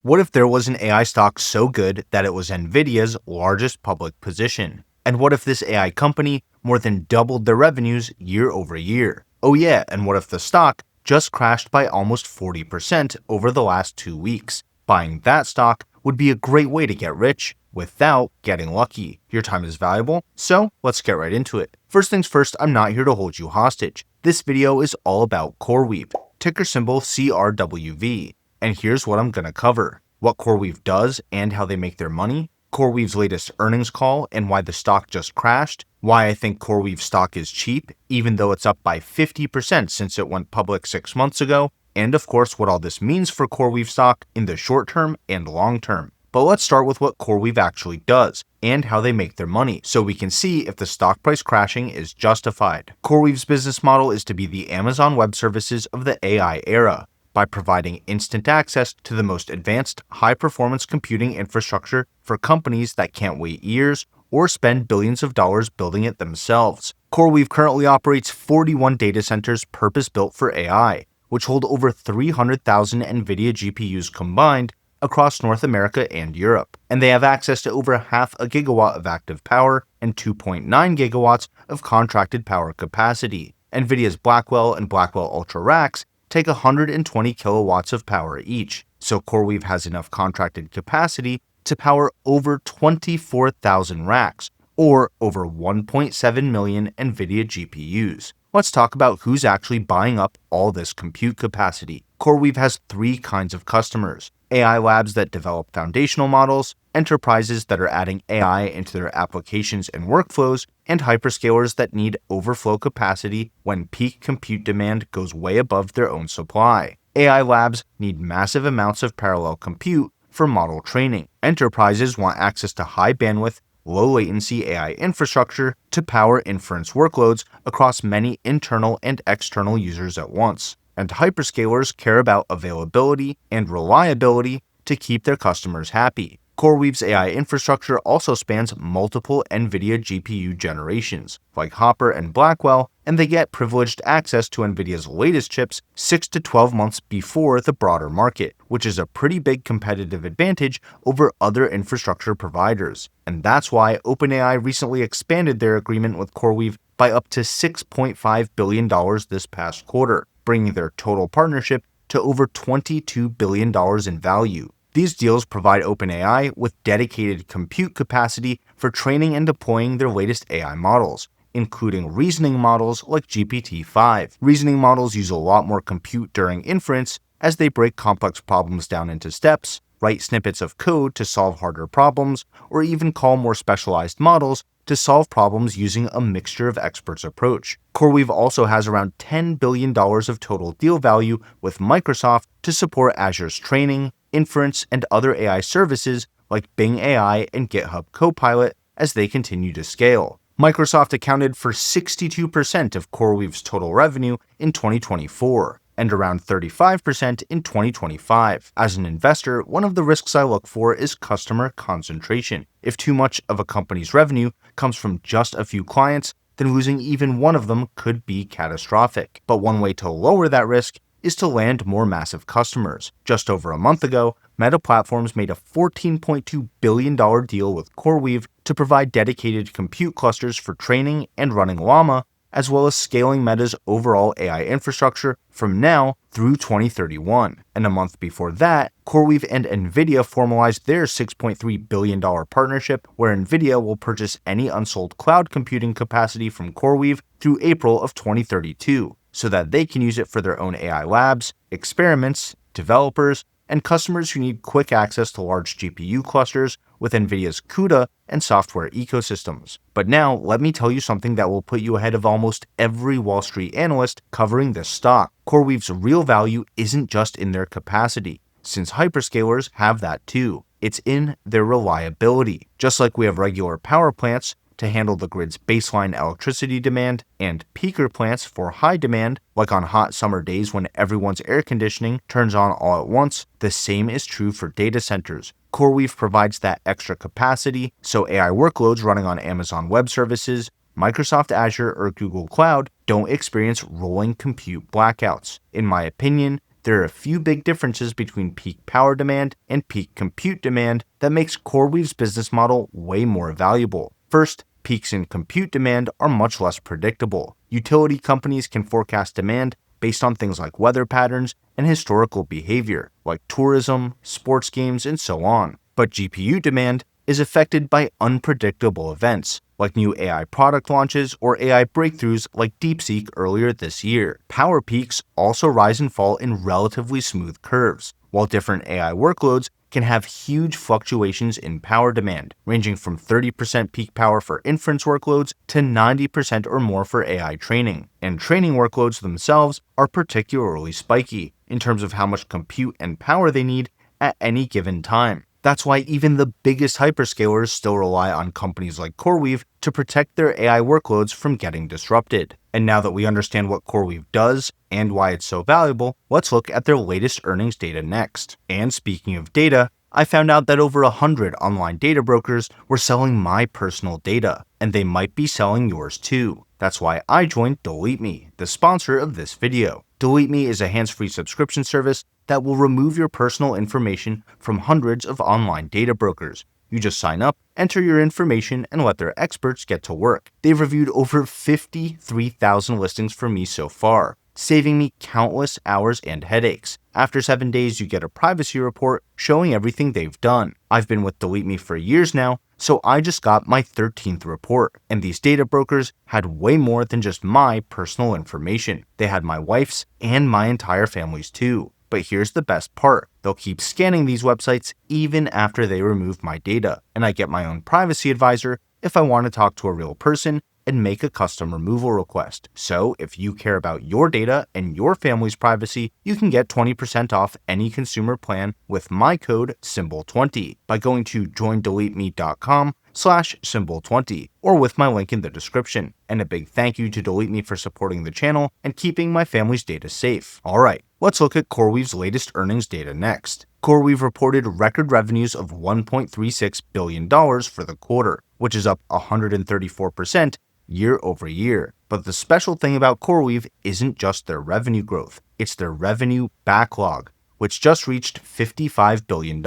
What if there was an AI stock so good that it was Nvidia's largest public position? And what if this AI company more than doubled their revenues year over year? Oh yeah, and what if the stock just crashed by almost 40% over the last 2 weeks? Buying that stock would be a great way to get rich without getting lucky. Your time is valuable, so let's get right into it. First things first, I'm not here to hold you hostage. This video is all about CoreWeave, ticker symbol CRWV. And here's what I'm gonna cover: what CoreWeave does and how they make their money, CoreWeave's latest earnings call and why the stock just crashed, why I think CoreWeave stock is cheap, even though it's up by 50% since it went public 6 months ago, and of course what all this means for CoreWeave stock in the short term and long term. But let's start with what CoreWeave actually does and how they make their money, so we can see if the stock price crashing is justified. CoreWeave's business model is to be the Amazon Web Services of the AI era, by providing instant access to the most advanced high-performance computing infrastructure for companies that can't wait years or spend billions of dollars building it themselves. CoreWeave currently operates 41 data centers purpose-built for AI, which hold over 300,000 nvidia GPUs combined across North America and Europe, and they have access to over half a gigawatt of active power and 2.9 gigawatts of contracted power capacity. NVIDIA's Blackwell and Blackwell Ultra racks take 120 kilowatts of power each, so CoreWeave has enough contracted capacity to power over 24,000 racks, or over 1.7 million NVIDIA GPUs. Let's talk about who's actually buying up all this compute capacity. CoreWeave has 3 kinds of customers: AI labs that develop foundational models, enterprises that are adding AI into their applications and workflows, and hyperscalers that need overflow capacity when peak compute demand goes way above their own supply. AI labs need massive amounts of parallel compute for model training. Enterprises want access to high bandwidth, low latency AI infrastructure to power inference workloads across many internal and external users at once. And hyperscalers care about availability and reliability to keep their customers happy. CoreWeave's AI infrastructure also spans multiple NVIDIA GPU generations, like Hopper and Blackwell, and they get privileged access to NVIDIA's latest chips 6 to 12 months before the broader market, which is a pretty big competitive advantage over other infrastructure providers. And that's why OpenAI recently expanded their agreement with CoreWeave by up to $6.5 billion this past quarter, bringing their total partnership to over $22 billion in value. These deals provide OpenAI with dedicated compute capacity for training and deploying their latest AI models, including reasoning models like GPT-5. Reasoning models use a lot more compute during inference as they break complex problems down into steps, write snippets of code to solve harder problems, or even call more specialized models to solve problems using a mixture of experts approach. CoreWeave also has around $10 billion of total deal value with Microsoft to support Azure's training, inference, and other AI services like Bing AI and GitHub Copilot as they continue to scale. Microsoft accounted for 62% of CoreWeave's total revenue in 2024, and around 35% in 2025. As an investor, one of the risks I look for is customer concentration. If too much of a company's revenue comes from just a few clients, then losing even one of them could be catastrophic. But one way to lower that risk is to land more massive customers. Just over a month ago, Meta Platforms made a $14.2 billion deal with CoreWeave to provide dedicated compute clusters for training and running Llama, as well as scaling Meta's overall AI infrastructure from now through 2031. And a month before that, CoreWeave and NVIDIA formalized their $6.3 billion partnership, where NVIDIA will purchase any unsold cloud computing capacity from CoreWeave through April of 2032, so that they can use it for their own AI labs, experiments, developers, and customers who need quick access to large GPU clusters with NVIDIA's CUDA and software ecosystems. But now, let me tell you something that will put you ahead of almost every Wall Street analyst covering this stock. CoreWeave's real value isn't just in their capacity, since hyperscalers have that too. It's in their reliability. Just like we have regular power plants to handle the grid's baseline electricity demand, and peaker plants for high demand, like on hot summer days when everyone's air conditioning turns on all at once, the same is true for data centers. CoreWeave provides that extra capacity, so AI workloads running on Amazon Web Services, Microsoft Azure, or Google Cloud don't experience rolling compute blackouts. In my opinion, there are a few big differences between peak power demand and peak compute demand that makes CoreWeave's business model way more valuable. First, peaks in compute demand are much less predictable. Utility companies can forecast demand based on things like weather patterns and historical behavior, like tourism, sports games, and so on. But GPU demand is affected by unpredictable events, like new AI product launches or AI breakthroughs like DeepSeek earlier this year. Power peaks also rise and fall in relatively smooth curves, while different AI workloads can have huge fluctuations in power demand, ranging from 30% peak power for inference workloads to 90% or more for AI training. And training workloads themselves are particularly spiky in terms of how much compute and power they need at any given time. That's why even the biggest hyperscalers still rely on companies like CoreWeave to protect their AI workloads from getting disrupted. And now that we understand what CoreWeave does and why it's so valuable, let's look at their latest earnings data next. And speaking of data, I found out that over 100 online data brokers were selling my personal data, and they might be selling yours too. That's why I joined Delete Me, the sponsor of this video. Delete Me is a hands-free subscription service that will remove your personal information from hundreds of online data brokers. You just sign up, enter your information, and let their experts get to work. They've reviewed over 53,000 listings for me so far, saving me countless hours and headaches. After 7 days, you get a privacy report showing everything they've done. I've been with Delete Me for years now, so I just got my 13th report. And these data brokers had way more than just my personal information. They had my wife's and my entire family's too. But here's the best part. They'll keep scanning these websites even after they remove my data, and I get my own privacy advisor if I want to talk to a real person and make a custom removal request. So if you care about your data and your family's privacy, you can get 20% off any consumer plan with my code SYMBOL20 by going to joindeleteme.com/symbol20 or with my link in the description. And a big thank you to Delete Me for supporting the channel and keeping my family's data safe. Alright, let's look at CoreWeave's latest earnings data next. CoreWeave reported record revenues of $1.36 billion for the quarter, which is up 134% year over year. But the special thing about CoreWeave isn't just their revenue growth, it's their revenue backlog, which just reached $55 billion,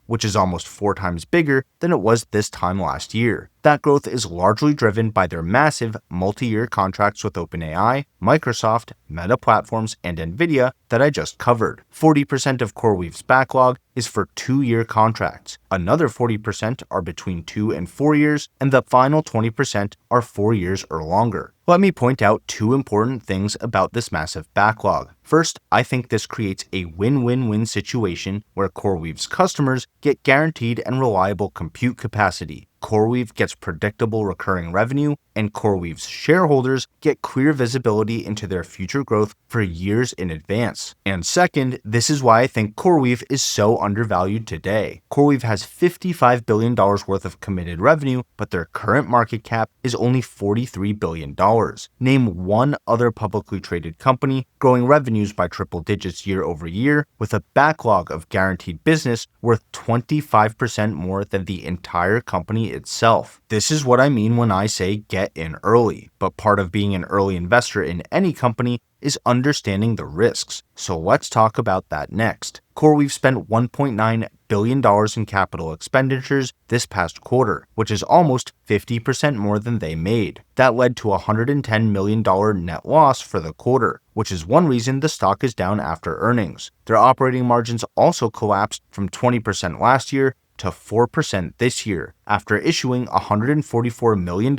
which is almost 4 times bigger than it was this time last year. That growth is largely driven by their massive multi-year contracts with OpenAI, Microsoft, Meta Platforms, and nvidia that I just covered. 40% of CoreWeave's backlog is for 2-year contracts. Another 40% are between 2 and 4 years, and the final 20% are 4 years or longer. Let me point out 2 important things about this massive backlog. First, I think this creates a win-win-win situation where CoreWeave's customers get guaranteed and reliable compute capacity. CoreWeave gets predictable recurring revenue, and CoreWeave's shareholders get clear visibility into their future growth for years in advance. And second, this is why I think CoreWeave is so undervalued today. CoreWeave has $55 billion worth of committed revenue, but their current market cap is only $43 billion. Name one other publicly traded company growing revenues by triple digits year over year with a backlog of guaranteed business worth 25% more than the entire company itself. This is what I mean when I say get in early, but part of being an early investor in any company is understanding the risks. So let's talk about that next. CoreWeave spent $1.9 billion in capital expenditures this past quarter, which is almost 50% more than they made. That led to a $110 million net loss for the quarter, which is one reason the stock is down after earnings. Their operating margins also collapsed from 20% last year to 4% this year after issuing $144 million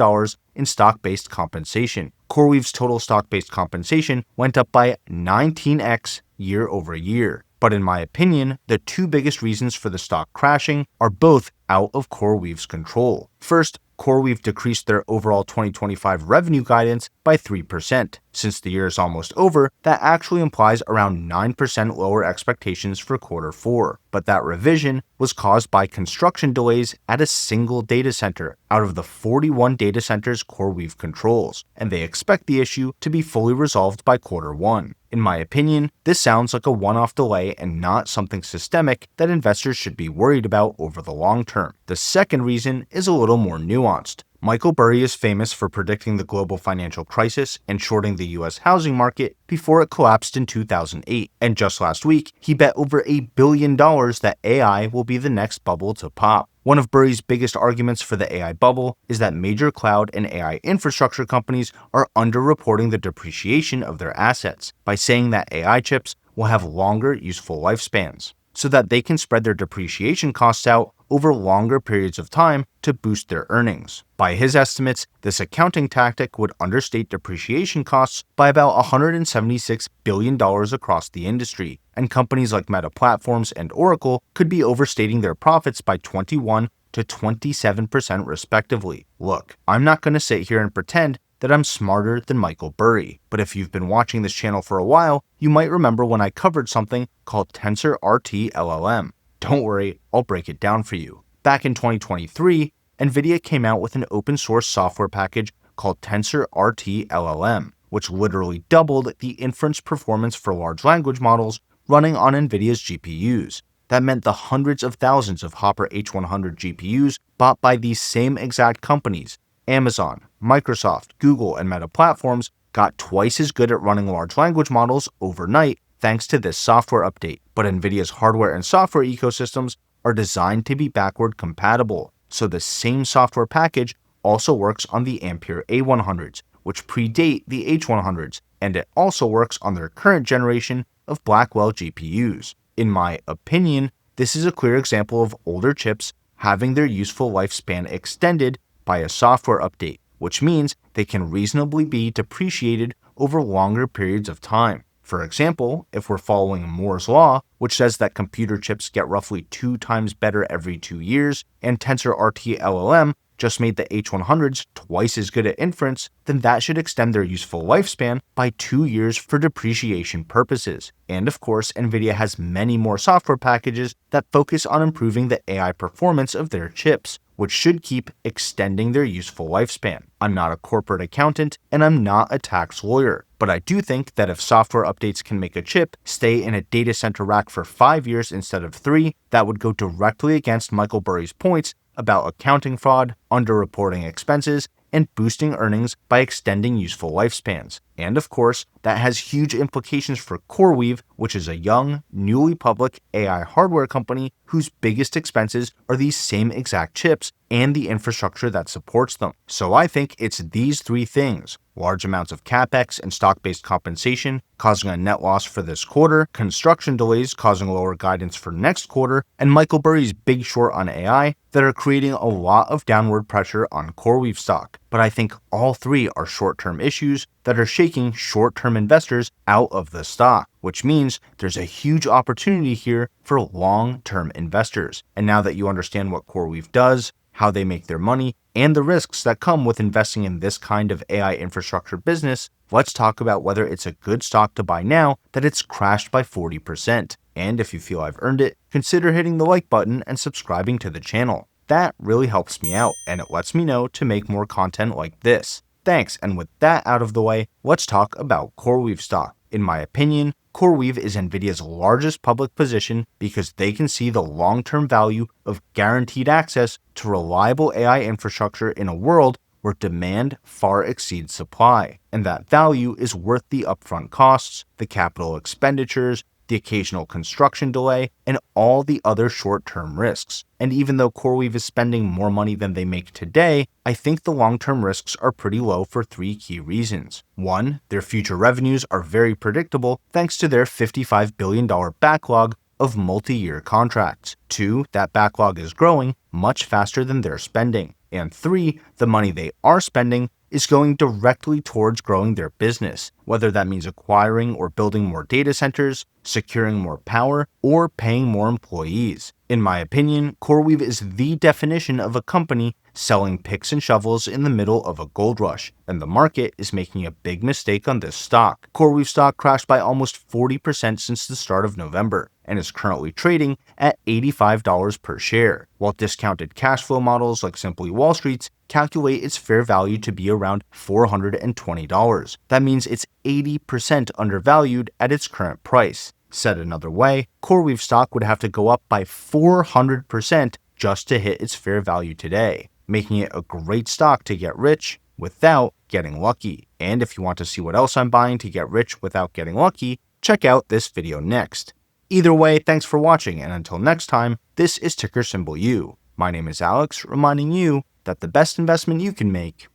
in stock-based compensation. CoreWeave's total stock-based compensation went up by 19x year over year. But in my opinion, the 2 biggest reasons for the stock crashing are both out of CoreWeave's control. First, CoreWeave decreased their overall 2025 revenue guidance by 3%. Since the year is almost over, that actually implies around 9% lower expectations for quarter 4. But that revision was caused by construction delays at a single data center out of the 41 data centers CoreWeave controls, and they expect the issue to be fully resolved by quarter 1. In my opinion, this sounds like a one-off delay and not something systemic that investors should be worried about over the long term. The second reason is a little more nuanced, Michael Burry is famous for predicting the global financial crisis and shorting the US housing market before it collapsed in 2008. And just last week, he bet over $1 billion that AI will be the next bubble to pop. One of Burry's biggest arguments for the AI bubble is that major cloud and AI infrastructure companies are underreporting the depreciation of their assets by saying that AI chips will have longer useful lifespans, so that they can spread their depreciation costs out over longer periods of time to boost their earnings. By his estimates, this accounting tactic would understate depreciation costs by about $176 billion across the industry, and companies like Meta Platforms and Oracle could be overstating their profits by 21 to 27% respectively. Look, I'm not going to sit here and pretend that I'm smarter than Michael Burry, but if you've been watching this channel for a while, you might remember when I covered something called TensorRT LLM. Don't worry, I'll break it down for you. Back in 2023, nvidia came out with an open source software package called TensorRT LLM, which literally doubled the inference performance for large language models running on NVIDIA's GPUs. That meant the hundreds of thousands of Hopper H100 GPUs bought by these same exact companies, Amazon, Microsoft, Google, and Meta Platforms, got twice as good at running large language models overnight thanks to this software update. But NVIDIA's hardware and software ecosystems are designed to be backward compatible, so the same software package also works on the Ampere A100s, which predate the H100s, and it also works on their current generation of Blackwell GPUs. In my opinion, this is a clear example of older chips having their useful lifespan extended by a software update, which means they can reasonably be depreciated over longer periods of time. For example, if we're following Moore's law, which says that computer chips get roughly 2 times better every 2 years, and TensorRT LLM just made the H100s twice as good at inference, then that should extend their useful lifespan by 2 years for depreciation purposes. And of course, NVIDIA has many more software packages that focus on improving the AI performance of their chips, which should keep extending their useful lifespan. I'm not a corporate accountant, and I'm not a tax lawyer, but I do think that if software updates can make a chip stay in a data center rack for 5 years instead of 3, that would go directly against Michael Burry's points about accounting fraud, underreporting expenses, and boosting earnings by extending useful lifespans. And of course, that has huge implications for CoreWeave, which is a young, newly public AI hardware company whose biggest expenses are these same exact chips and the infrastructure that supports them. So I think it's these 3 things: large amounts of capex and stock-based compensation causing a net loss for this quarter, construction delays causing lower guidance for next quarter, and Michael Burry's big short on AI that are creating a lot of downward pressure on CoreWeave stock. But I think all 3 are short-term issues that are shaking short-term investors out of the stock, which means there's a huge opportunity here for long-term investors. And now that you understand what CoreWeave does, how they make their money, and the risks that come with investing in this kind of AI infrastructure business, let's talk about whether it's a good stock to buy now that it's crashed by 40%. And if you feel I've earned it, consider hitting the like button and subscribing to the channel. That really helps me out, and it lets me know to make more content like this. Thanks, and with that out of the way, let's talk about CoreWeave stock. In my opinion, CoreWeave is NVIDIA's largest public position because they can see the long-term value of guaranteed access to reliable AI infrastructure in a world where demand far exceeds supply, and that value is worth the upfront costs, the capital expenditures, the occasional construction delay, and all the other short-term risks. And even though CoreWeave is spending more money than they make today, I think the long-term risks are pretty low for 3 key reasons. 1, their future revenues are very predictable thanks to their $55 billion backlog of multi-year contracts. 2, that backlog is growing much faster than their spending. And 3, the money they are spending is going directly towards growing their business, whether that means acquiring or building more data centers, securing more power, or paying more employees. In my opinion, CoreWeave is the definition of a company selling picks and shovels in the middle of a gold rush, and the market is making a big mistake on this stock. CoreWeave stock crashed by almost 40% since the start of November, and is currently trading at $85 per share, while discounted cash flow models like Simply Wall Street's calculate its fair value to be around $420. That means it's 80% undervalued at its current price. Said another way, CoreWeave stock would have to go up by 400% just to hit its fair value today. making it a great stock to get rich without getting lucky. And if you want to see what else I'm buying to get rich without getting lucky, check out this video next. Either way, thanks for watching, and until next time, this is ticker symbol U. My name is Alex, reminding you that the best investment you can make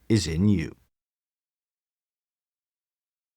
is in you.